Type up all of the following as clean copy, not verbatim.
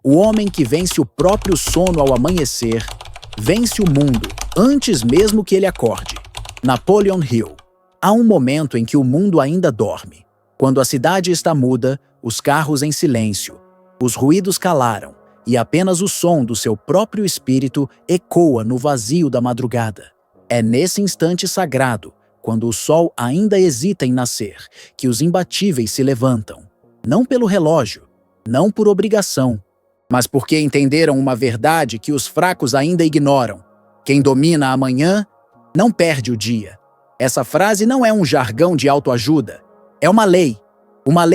O homem que vence o próprio sono ao amanhecer, vence o mundo antes mesmo que ele acorde. Napoleon Hill. Há um momento em que o mundo ainda dorme. Quando a cidade está muda, os carros em silêncio, os ruídos calaram e apenas o som do seu próprio espírito ecoa no vazio da madrugada. É nesse instante sagrado, quando o sol ainda hesita em nascer, que os imbatíveis se levantam. Não pelo relógio, não por obrigação, mas porque entenderam uma verdade que os fracos ainda ignoram. Quem domina amanhã não perde o dia. Essa frase não é um jargão de autoajuda. É uma lei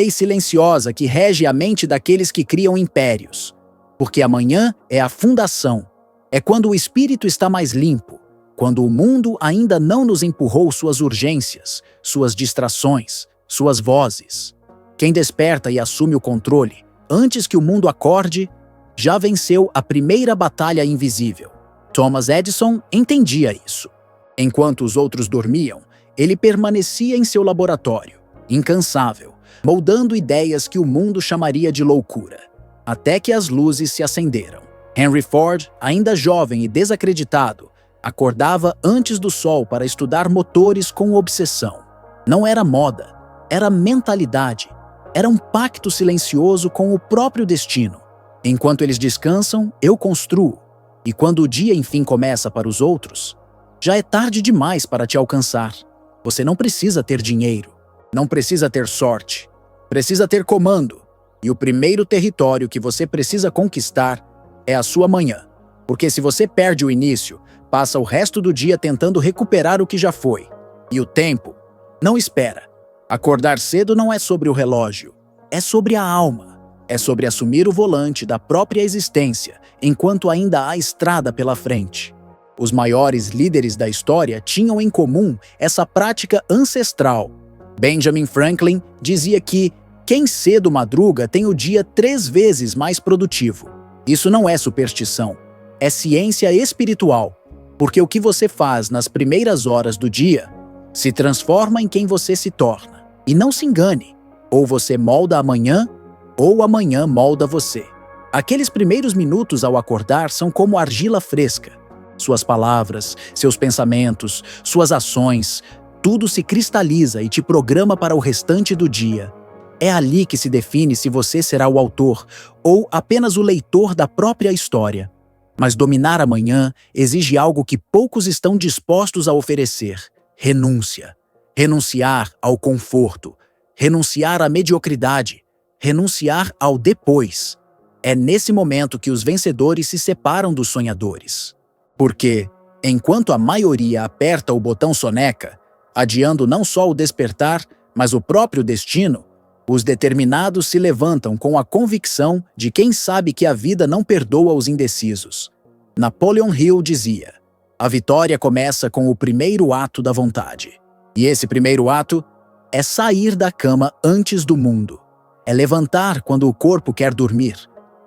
silenciosa que rege a mente daqueles que criam impérios. Porque amanhã é a fundação. É quando o espírito está mais limpo, quando o mundo ainda não nos empurrou suas urgências, suas distrações, suas vozes. Quem desperta e assume o controle, antes que o mundo acorde, já venceu a primeira batalha invisível. Thomas Edison entendia isso. Enquanto os outros dormiam, ele permanecia em seu laboratório, incansável, moldando ideias que o mundo chamaria de loucura, até que as luzes se acenderam. Henry Ford, ainda jovem e desacreditado, acordava antes do sol para estudar motores com obsessão. Não era moda, era mentalidade, era um pacto silencioso com o próprio destino. Enquanto eles descansam, eu construo, e quando o dia enfim começa para os outros, já é tarde demais para te alcançar. Você não precisa ter dinheiro, não precisa ter sorte, precisa ter comando. E o primeiro território que você precisa conquistar é a sua manhã. Porque se você perde o início, passa o resto do dia tentando recuperar o que já foi. E o tempo não espera. Acordar cedo não é sobre o relógio, é sobre a alma. É sobre assumir o volante da própria existência, enquanto ainda há estrada pela frente. Os maiores líderes da história tinham em comum essa prática ancestral. Benjamin Franklin dizia que quem cedo madruga tem o dia 3 vezes mais produtivo. Isso não é superstição, é ciência espiritual, porque o que você faz nas primeiras horas do dia se transforma em quem você se torna. E não se engane, ou você molda amanhã, ou amanhã molda você. Aqueles primeiros minutos ao acordar são como argila fresca. Suas palavras, seus pensamentos, suas ações, tudo se cristaliza e te programa para o restante do dia. É ali que se define se você será o autor ou apenas o leitor da própria história. Mas dominar amanhã exige algo que poucos estão dispostos a oferecer: renúncia. Renunciar ao conforto, renunciar à mediocridade, renunciar ao depois. É nesse momento que os vencedores se separam dos sonhadores. Porque, enquanto a maioria aperta o botão soneca, adiando não só o despertar, mas o próprio destino, os determinados se levantam com a convicção de quem sabe que a vida não perdoa os indecisos. Napoleon Hill dizia: a vitória começa com o primeiro ato da vontade. E esse primeiro ato é sair da cama antes do mundo. É levantar quando o corpo quer dormir.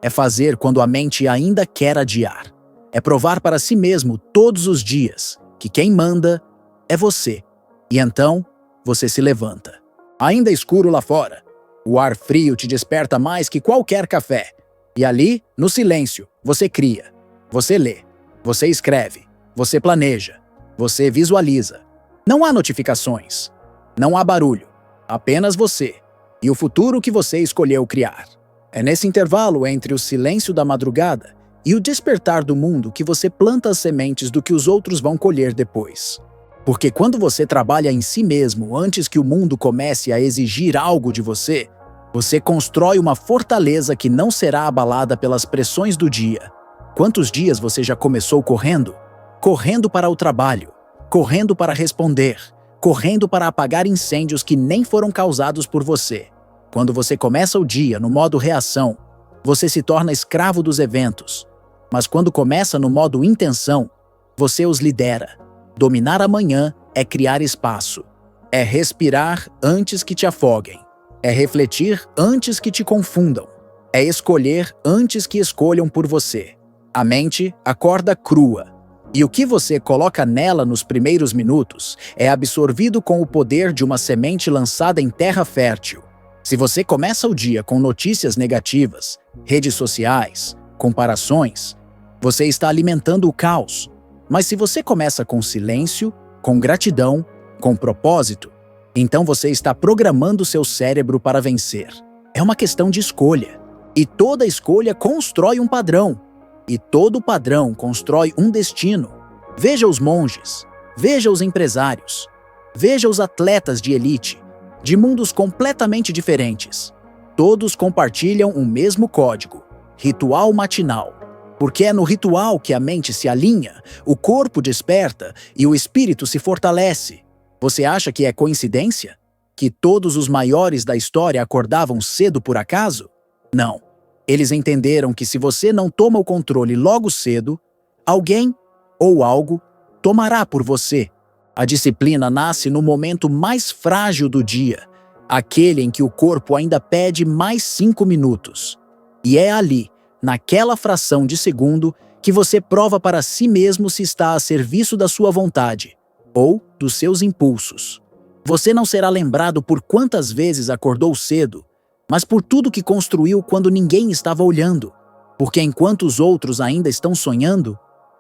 É fazer quando a mente ainda quer adiar. É provar para si mesmo todos os dias que quem manda é você. E então, você se levanta. Ainda escuro lá fora. O ar frio te desperta mais que qualquer café. E ali, no silêncio, você cria. Você lê. Você escreve. Você planeja. Você visualiza. Não há notificações. Não há barulho. Apenas você. E o futuro que você escolheu criar. É nesse intervalo entre o silêncio da madrugada e o despertar do mundo que você planta as sementes do que os outros vão colher depois. Porque quando você trabalha em si mesmo antes que o mundo comece a exigir algo de você, você constrói uma fortaleza que não será abalada pelas pressões do dia. Quantos dias você já começou correndo? Correndo para o trabalho, correndo para responder, correndo para apagar incêndios que nem foram causados por você. Quando você começa o dia no modo reação, você se torna escravo dos eventos. Mas quando começa no modo intenção, você os lidera. Dominar amanhã é criar espaço. É respirar antes que te afoguem. É refletir antes que te confundam. É escolher antes que escolham por você. A mente acorda crua. E o que você coloca nela nos primeiros minutos é absorvido com o poder de uma semente lançada em terra fértil. Se você começa o dia com notícias negativas, redes sociais, comparações, você está alimentando o caos. Mas se você começa com silêncio, com gratidão, com propósito, então você está programando seu cérebro para vencer. É uma questão de escolha. E toda escolha constrói um padrão. E todo padrão constrói um destino. Veja os monges, veja os empresários, veja os atletas de elite, de mundos completamente diferentes. Todos compartilham o mesmo código, ritual matinal. Porque é no ritual que a mente se alinha, o corpo desperta e o espírito se fortalece. Você acha que é coincidência? Que todos os maiores da história acordavam cedo por acaso? Não. Eles entenderam que se você não toma o controle logo cedo, alguém ou algo tomará por você. A disciplina nasce no momento mais frágil do dia, aquele em que o corpo ainda pede mais 5 minutos. E é ali, naquela fração de segundo, que você prova para si mesmo se está a serviço da sua vontade ou dos seus impulsos. Você não será lembrado por quantas vezes acordou cedo, mas por tudo que construiu quando ninguém estava olhando. Porque enquanto os outros ainda estão sonhando,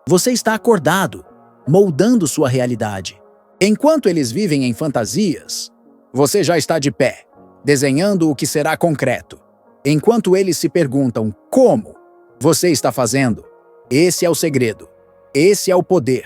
você está acordado, moldando sua realidade. Enquanto eles vivem em fantasias, você já está de pé, desenhando o que será concreto. Enquanto eles se perguntam como, você está fazendo. Esse é o segredo. Esse é o poder.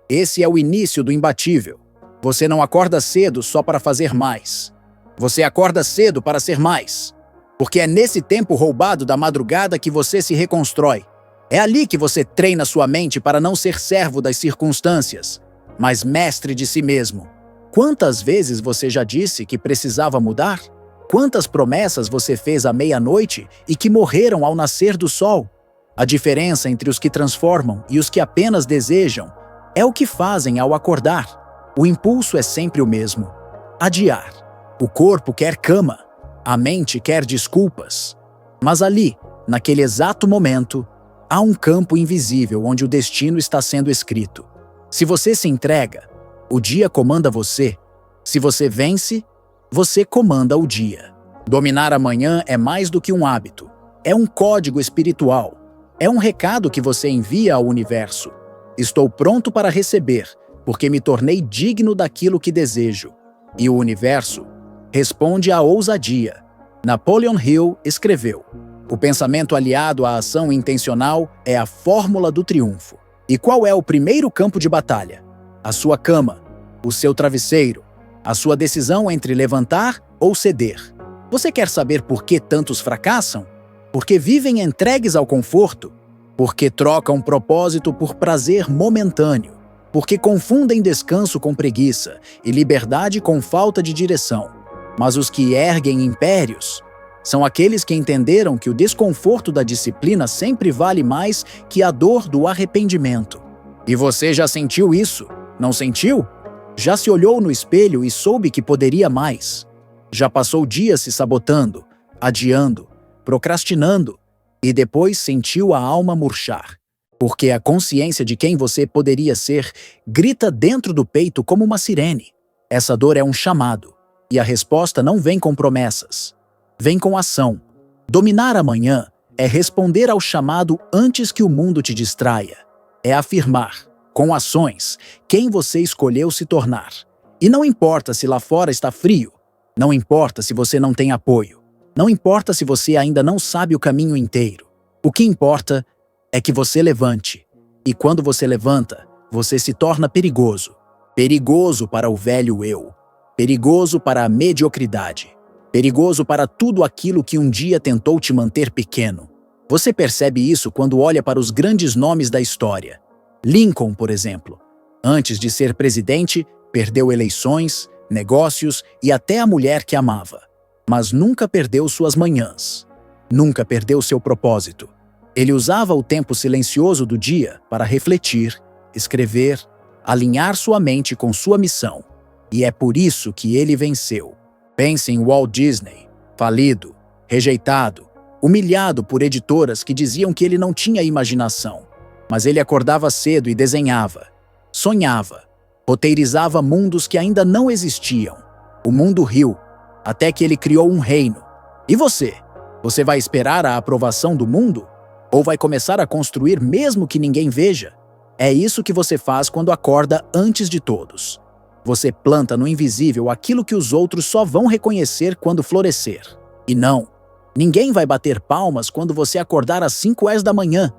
Esse é o início do imbatível. Você não acorda cedo só para fazer mais. Você acorda cedo para ser mais. Porque é nesse tempo roubado da madrugada que você se reconstrói. É ali que você treina sua mente para não ser servo das circunstâncias, mas mestre de si mesmo. Quantas vezes você já disse que precisava mudar? Quantas promessas você fez à meia-noite e que morreram ao nascer do sol? A diferença entre os que transformam e os que apenas desejam é o que fazem ao acordar. O impulso é sempre o mesmo: adiar. O corpo quer cama, a mente quer desculpas. Mas ali, naquele exato momento, há um campo invisível onde o destino está sendo escrito. Se você se entrega, o dia comanda você. Se você vence, você comanda o dia. Dominar amanhã é mais do que um hábito. É um código espiritual. É um recado que você envia ao universo. Estou pronto para receber, porque me tornei digno daquilo que desejo. E o universo responde à ousadia. Napoleon Hill escreveu: o pensamento aliado à ação intencional é a fórmula do triunfo. E qual é o primeiro campo de batalha? A sua cama, o seu travesseiro, a sua decisão entre levantar ou ceder. Você quer saber por que tantos fracassam? Porque vivem entregues ao conforto. Porque trocam propósito por prazer momentâneo. Porque confundem descanso com preguiça e liberdade com falta de direção. Mas os que erguem impérios são aqueles que entenderam que o desconforto da disciplina sempre vale mais que a dor do arrependimento. E você já sentiu isso, não sentiu? Já se olhou no espelho e soube que poderia mais? Já passou dias se sabotando, adiando, procrastinando, e depois sentiu a alma murchar? Porque a consciência de quem você poderia ser grita dentro do peito como uma sirene. Essa dor é um chamado. E a resposta não vem com promessas. Vem com ação. Dominar amanhã é responder ao chamado antes que o mundo te distraia. É afirmar, com ações, quem você escolheu se tornar. E não importa se lá fora está frio. Não importa se você não tem apoio. Não importa se você ainda não sabe o caminho inteiro. O que importa é que você levante. E quando você levanta, você se torna perigoso. Perigoso para o velho eu. Perigoso para a mediocridade. Perigoso para tudo aquilo que um dia tentou te manter pequeno. Você percebe isso quando olha para os grandes nomes da história. Lincoln, por exemplo. Antes de ser presidente, perdeu eleições, negócios e até a mulher que amava. Mas nunca perdeu suas manhãs. Nunca perdeu seu propósito. Ele usava o tempo silencioso do dia para refletir, escrever, alinhar sua mente com sua missão. E é por isso que ele venceu. Pense em Walt Disney, falido, rejeitado, humilhado por editoras que diziam que ele não tinha imaginação. Mas ele acordava cedo e desenhava, sonhava, roteirizava mundos que ainda não existiam. O mundo riu, até que ele criou um reino. E você? Você vai esperar a aprovação do mundo? Ou vai começar a construir mesmo que ninguém veja? É isso que você faz quando acorda antes de todos. Você planta no invisível aquilo que os outros só vão reconhecer quando florescer. E não, ninguém vai bater palmas quando você acordar às 5 da manhã.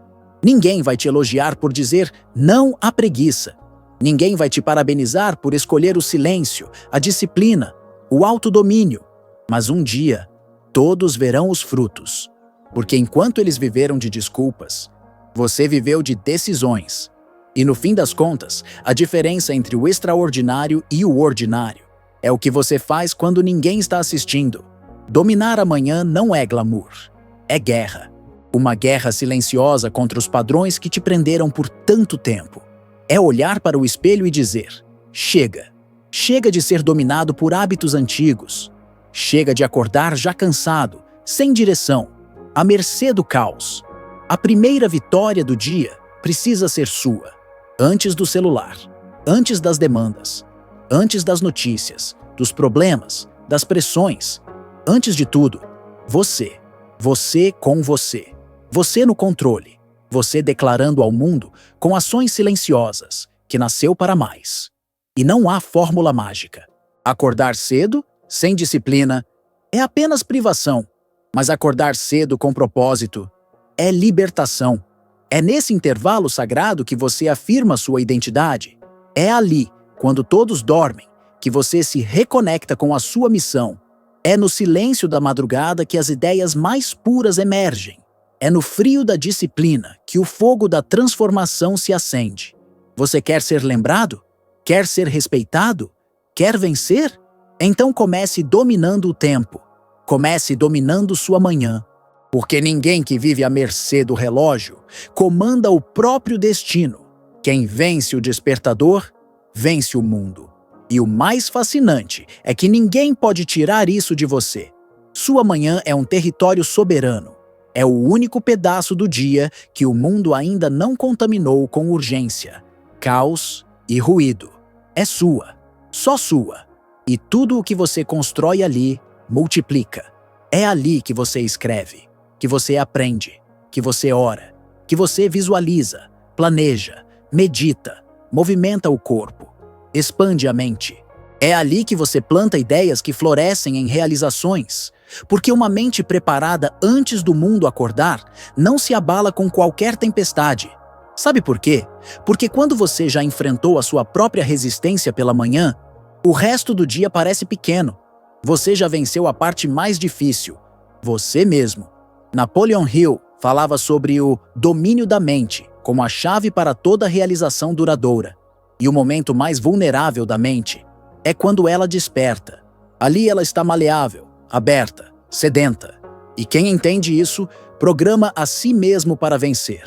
Ninguém vai te elogiar por dizer não à preguiça. Ninguém vai te parabenizar por escolher o silêncio, a disciplina, o autodomínio. Mas um dia, todos verão os frutos. Porque enquanto eles viveram de desculpas, você viveu de decisões. E no fim das contas, a diferença entre o extraordinário e o ordinário é o que você faz quando ninguém está assistindo. Dominar amanhã não é glamour, é guerra. Uma guerra silenciosa contra os padrões que te prenderam por tanto tempo. É olhar para o espelho e dizer: chega. Chega de ser dominado por hábitos antigos. Chega de acordar já cansado, sem direção, à mercê do caos. A primeira vitória do dia precisa ser sua. Antes do celular, antes das demandas, antes das notícias, dos problemas, das pressões. Antes de tudo, você. Você com você. Você no controle. Você declarando ao mundo com ações silenciosas que nasceu para mais. E não há fórmula mágica. Acordar cedo, sem disciplina, é apenas privação. Mas acordar cedo com propósito é libertação. É nesse intervalo sagrado que você afirma sua identidade. É ali, quando todos dormem, que você se reconecta com a sua missão. É no silêncio da madrugada que as ideias mais puras emergem. É no frio da disciplina que o fogo da transformação se acende. Você quer ser lembrado? Quer ser respeitado? Quer vencer? Então comece dominando o tempo. Comece dominando sua manhã. Porque ninguém que vive à mercê do relógio comanda o próprio destino. Quem vence o despertador, vence o mundo. E o mais fascinante é que ninguém pode tirar isso de você. Sua manhã é um território soberano. É o único pedaço do dia que o mundo ainda não contaminou com urgência, caos e ruído. É sua, só sua. E tudo o que você constrói ali, multiplica. É ali que você escreve, que você aprende, que você ora, que você visualiza, planeja, medita, movimenta o corpo, expande a mente. É ali que você planta ideias que florescem em realizações, porque uma mente preparada antes do mundo acordar não se abala com qualquer tempestade. Sabe por quê? Porque quando você já enfrentou a sua própria resistência pela manhã, o resto do dia parece pequeno. Você já venceu a parte mais difícil, você mesmo. Napoleon Hill falava sobre o domínio da mente como a chave para toda realização duradoura. E o momento mais vulnerável da mente é quando ela desperta. Ali ela está maleável, aberta, sedenta. E quem entende isso, programa a si mesmo para vencer.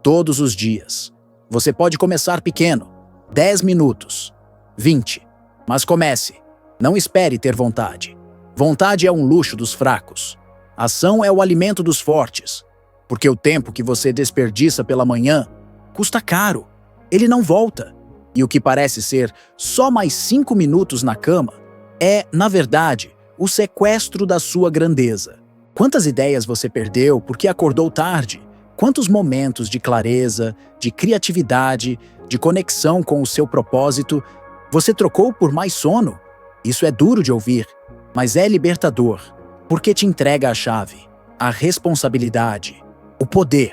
Todos os dias. Você pode começar pequeno, 10 minutos, 20. Mas comece. Não espere ter vontade. Vontade é um luxo dos fracos. Ação é o alimento dos fortes. Porque o tempo que você desperdiça pela manhã custa caro. Ele não volta. E o que parece ser só mais 5 minutos na cama é, na verdade, o sequestro da sua grandeza. Quantas ideias você perdeu porque acordou tarde? Quantos momentos de clareza, de criatividade, de conexão com o seu propósito você trocou por mais sono? Isso é duro de ouvir, mas é libertador, porque te entrega a chave, a responsabilidade, o poder.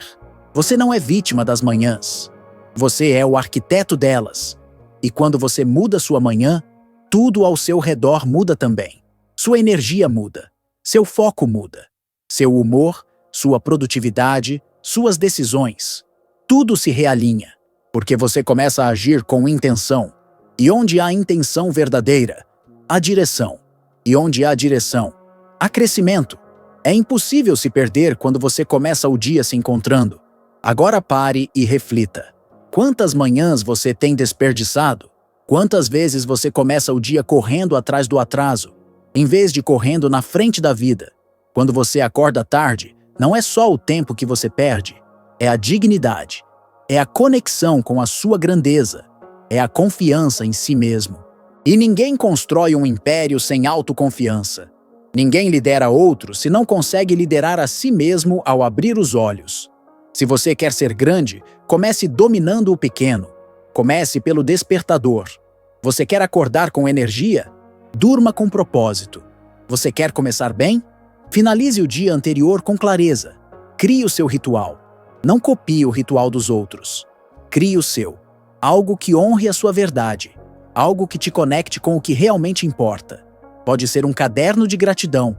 Você não é vítima das manhãs. Você é o arquiteto delas. E quando você muda sua manhã, tudo ao seu redor muda também. Sua energia muda, seu foco muda, seu humor, sua produtividade, suas decisões. Tudo se realinha, porque você começa a agir com intenção. E onde há intenção verdadeira, há direção. E onde há direção, há crescimento. É impossível se perder quando você começa o dia se encontrando. Agora pare e reflita. Quantas manhãs você tem desperdiçado? Quantas vezes você começa o dia correndo atrás do atraso, em vez de correndo na frente da vida? Quando você acorda tarde, não é só o tempo que você perde, é a dignidade, é a conexão com a sua grandeza, é a confiança em si mesmo. E ninguém constrói um império sem autoconfiança. Ninguém lidera outros se não consegue liderar a si mesmo ao abrir os olhos. Se você quer ser grande, comece dominando o pequeno. Comece pelo despertador. Você quer acordar com energia? Durma com propósito. Você quer começar bem? Finalize o dia anterior com clareza. Crie o seu ritual. Não copie o ritual dos outros. Crie o seu. Algo que honre a sua verdade. Algo que te conecte com o que realmente importa. Pode ser um caderno de gratidão.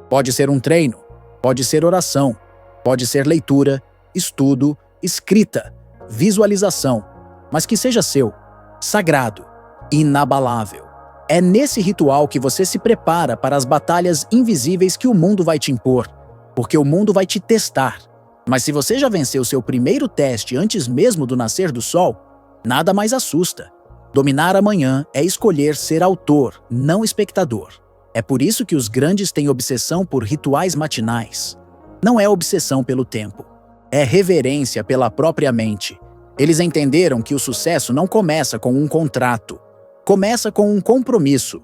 Pode ser um treino. Pode ser oração. Pode ser leitura, estudo, escrita, visualização. Mas que seja seu, sagrado, inabalável. É nesse ritual que você se prepara para as batalhas invisíveis que o mundo vai te impor, porque o mundo vai te testar. Mas se você já venceu seu primeiro teste antes mesmo do nascer do sol, nada mais assusta. Dominar amanhã é escolher ser autor, não espectador. É por isso que os grandes têm obsessão por rituais matinais. Não é obsessão pelo tempo, é reverência pela própria mente. Eles entenderam que o sucesso não começa com um contrato, começa com um compromisso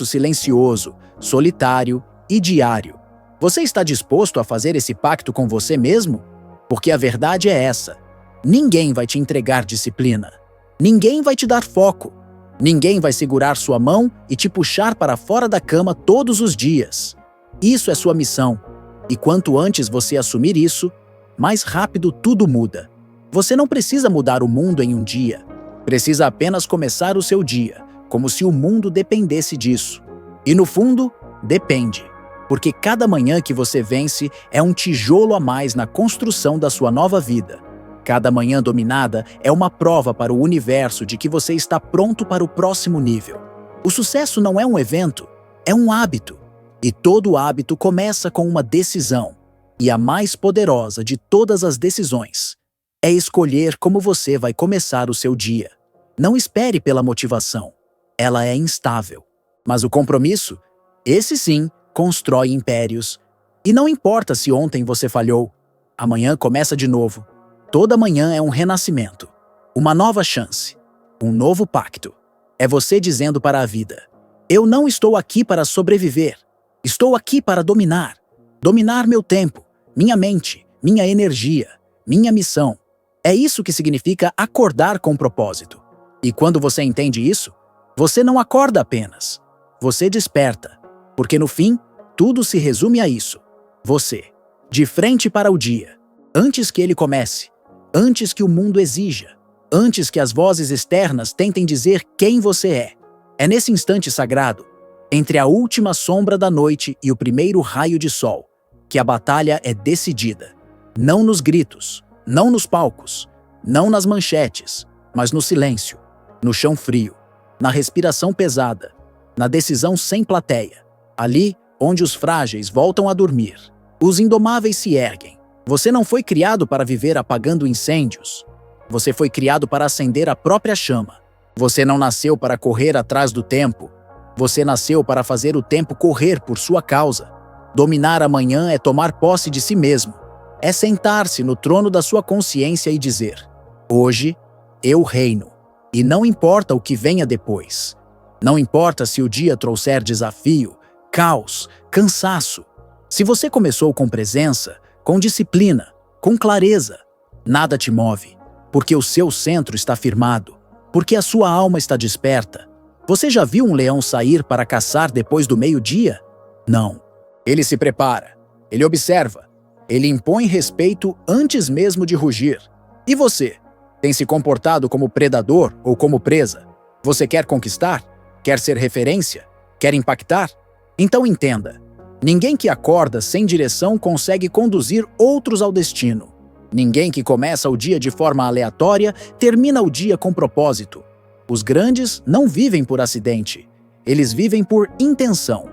silencioso, solitário e diário. Você está disposto a fazer esse pacto com você mesmo? Porque a verdade é essa: ninguém vai te entregar disciplina. Ninguém vai te dar foco. Ninguém vai segurar sua mão e te puxar para fora da cama todos os dias. Isso é sua missão. E quanto antes você assumir isso, mais rápido tudo muda. Você não precisa mudar o mundo em um dia. Precisa apenas começar o seu dia, como se o mundo dependesse disso. E no fundo, depende. Porque cada manhã que você vence é um tijolo a mais na construção da sua nova vida. Cada manhã dominada é uma prova para o universo de que você está pronto para o próximo nível. O sucesso não é um evento, é um hábito. E todo hábito começa com uma decisão. E a mais poderosa de todas as decisões é escolher como você vai começar o seu dia. Não espere pela motivação. Ela é instável. Mas o compromisso, esse sim, constrói impérios. E não importa se ontem você falhou, amanhã começa de novo. Toda manhã é um renascimento, uma nova chance, um novo pacto. É você dizendo para a vida: eu não estou aqui para sobreviver, estou aqui para dominar. Dominar meu tempo, minha mente, minha energia, minha missão. É isso que significa acordar com propósito. E quando você entende isso, você não acorda apenas. Você desperta, porque no fim, tudo se resume a isso. Você, de frente para o dia, antes que ele comece, antes que o mundo exija, antes que as vozes externas tentem dizer quem você é. É nesse instante sagrado, entre a última sombra da noite e o primeiro raio de sol, que a batalha é decidida. Não nos gritos, não nos palcos, não nas manchetes, mas no silêncio, no chão frio, na respiração pesada, na decisão sem plateia. Ali, onde os frágeis voltam a dormir, os indomáveis se erguem. Você não foi criado para viver apagando incêndios. Você foi criado para acender a própria chama. Você não nasceu para correr atrás do tempo. Você nasceu para fazer o tempo correr por sua causa. Dominar amanhã é tomar posse de si mesmo. É sentar-se no trono da sua consciência e dizer: hoje, eu reino. E não importa o que venha depois. Não importa se o dia trouxer desafio, caos, cansaço. Se você começou com presença, com disciplina, com clareza, nada te move, porque o seu centro está firmado, porque a sua alma está desperta. Você já viu um leão sair para caçar depois do meio-dia? Não. Ele se prepara, ele observa, ele impõe respeito antes mesmo de rugir. E você? Tem se comportado como predador ou como presa? Você quer conquistar? Quer ser referência? Quer impactar? Então entenda. Ninguém que acorda sem direção consegue conduzir outros ao destino. Ninguém que começa o dia de forma aleatória termina o dia com propósito. Os grandes não vivem por acidente. Eles vivem por intenção.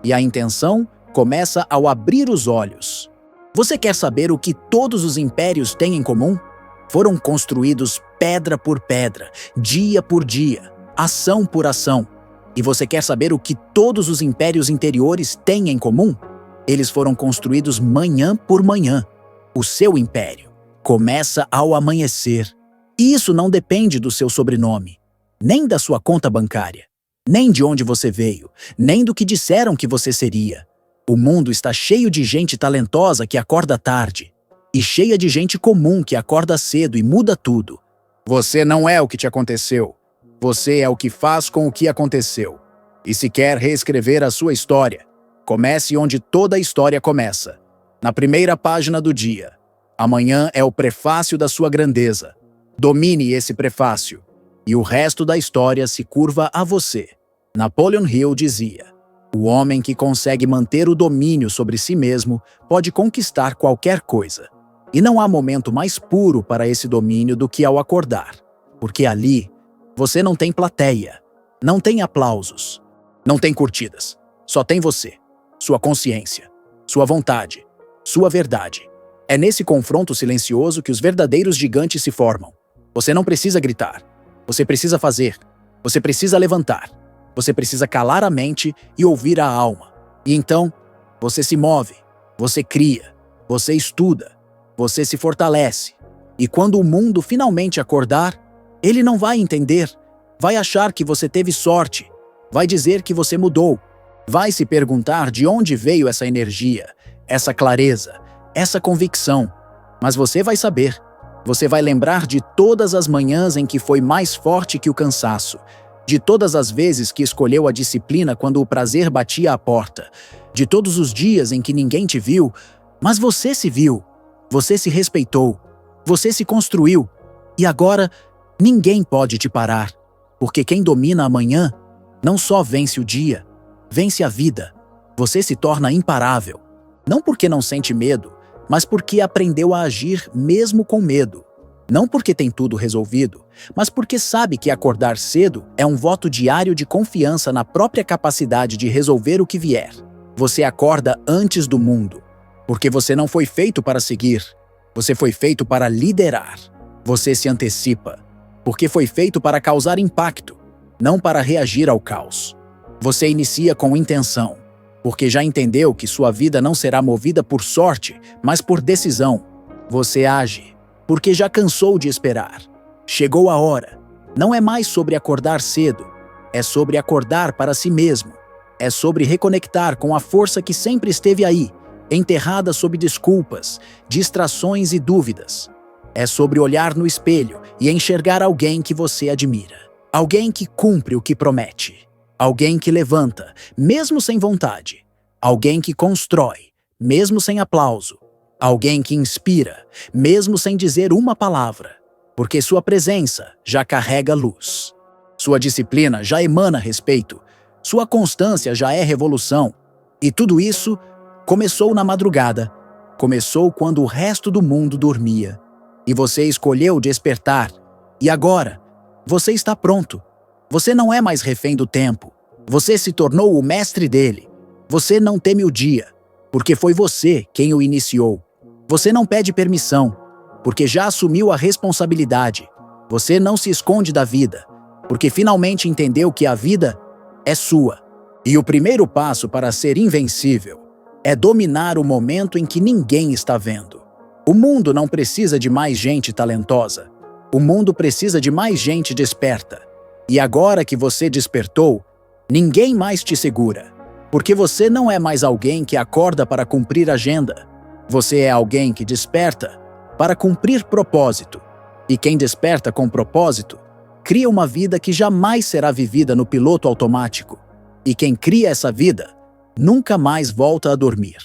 E a intenção começa ao abrir os olhos. Você quer saber o que todos os impérios têm em comum? Foram construídos pedra por pedra, dia por dia, ação por ação. E você quer saber o que todos os impérios interiores têm em comum? Eles foram construídos manhã por manhã. O seu império começa ao amanhecer. E isso não depende do seu sobrenome, nem da sua conta bancária. nem de onde você veio, nem do que disseram que você seria. O mundo está cheio de gente talentosa que acorda tarde, e cheia de gente comum que acorda cedo e muda tudo. Você não é o que te aconteceu. Você é o que faz com o que aconteceu. E se quer reescrever a sua história, comece onde toda a história começa, na primeira página do dia. Amanhã é o prefácio da sua grandeza. Domine esse prefácio, e o resto da história se curva a você. Napoleon Hill dizia: o homem que consegue manter o domínio sobre si mesmo pode conquistar qualquer coisa. E não há momento mais puro para esse domínio do que ao acordar, porque ali você não tem plateia, não tem aplausos, não tem curtidas, só tem você, sua consciência, sua vontade, sua verdade. É nesse confronto silencioso que os verdadeiros gigantes se formam. Você não precisa gritar, você precisa fazer, você precisa levantar, você precisa calar a mente e ouvir a alma. E então, você se move, você cria, você estuda, você se fortalece. E quando o mundo finalmente acordar, ele não vai entender, vai achar que você teve sorte, vai dizer que você mudou, vai se perguntar de onde veio essa energia, essa clareza, essa convicção. Mas você vai saber, você vai lembrar de todas as manhãs em que foi mais forte que o cansaço, de todas as vezes que escolheu a disciplina quando o prazer batia à porta, de todos os dias em que ninguém te viu, mas você se viu, você se respeitou, você se construiu, e agora ninguém pode te parar, porque quem domina amanhã não só vence o dia, vence a vida. Você se torna imparável, não porque não sente medo, mas porque aprendeu a agir mesmo com medo. Não porque tem tudo resolvido, mas porque sabe que acordar cedo é um voto diário de confiança na própria capacidade de resolver o que vier. Você acorda antes do mundo, porque você não foi feito para seguir, você foi feito para liderar. Você se antecipa, porque foi feito para causar impacto, não para reagir ao caos. Você inicia com intenção, porque já entendeu que sua vida não será movida por sorte, mas por decisão. Você age, porque já cansou de esperar. Chegou a hora. Não é mais sobre acordar cedo, é sobre acordar para si mesmo. É sobre reconectar com a força que sempre esteve aí, enterrada sob desculpas, distrações e dúvidas. É sobre olhar no espelho e enxergar alguém que você admira. Alguém que cumpre o que promete. Alguém que levanta, mesmo sem vontade. Alguém que constrói, mesmo sem aplauso. Alguém que inspira, mesmo sem dizer uma palavra. Porque sua presença já carrega luz. Sua disciplina já emana respeito. Sua constância já é revolução. E tudo isso começou na madrugada. Começou quando o resto do mundo dormia. E você escolheu despertar. E agora, você está pronto. Você não é mais refém do tempo. Você se tornou o mestre dele. Você não teme o dia, porque foi você quem o iniciou. Você não pede permissão, porque já assumiu a responsabilidade. Você não se esconde da vida, porque finalmente entendeu que a vida é sua. E o primeiro passo para ser invencível é dominar o momento em que ninguém está vendo. O mundo não precisa de mais gente talentosa. O mundo precisa de mais gente desperta. E agora que você despertou, ninguém mais te segura. Porque você não é mais alguém que acorda para cumprir agenda. Você é alguém que desperta para cumprir propósito. E quem desperta com propósito, cria uma vida que jamais será vivida no piloto automático. E quem cria essa vida, nunca mais volta a dormir.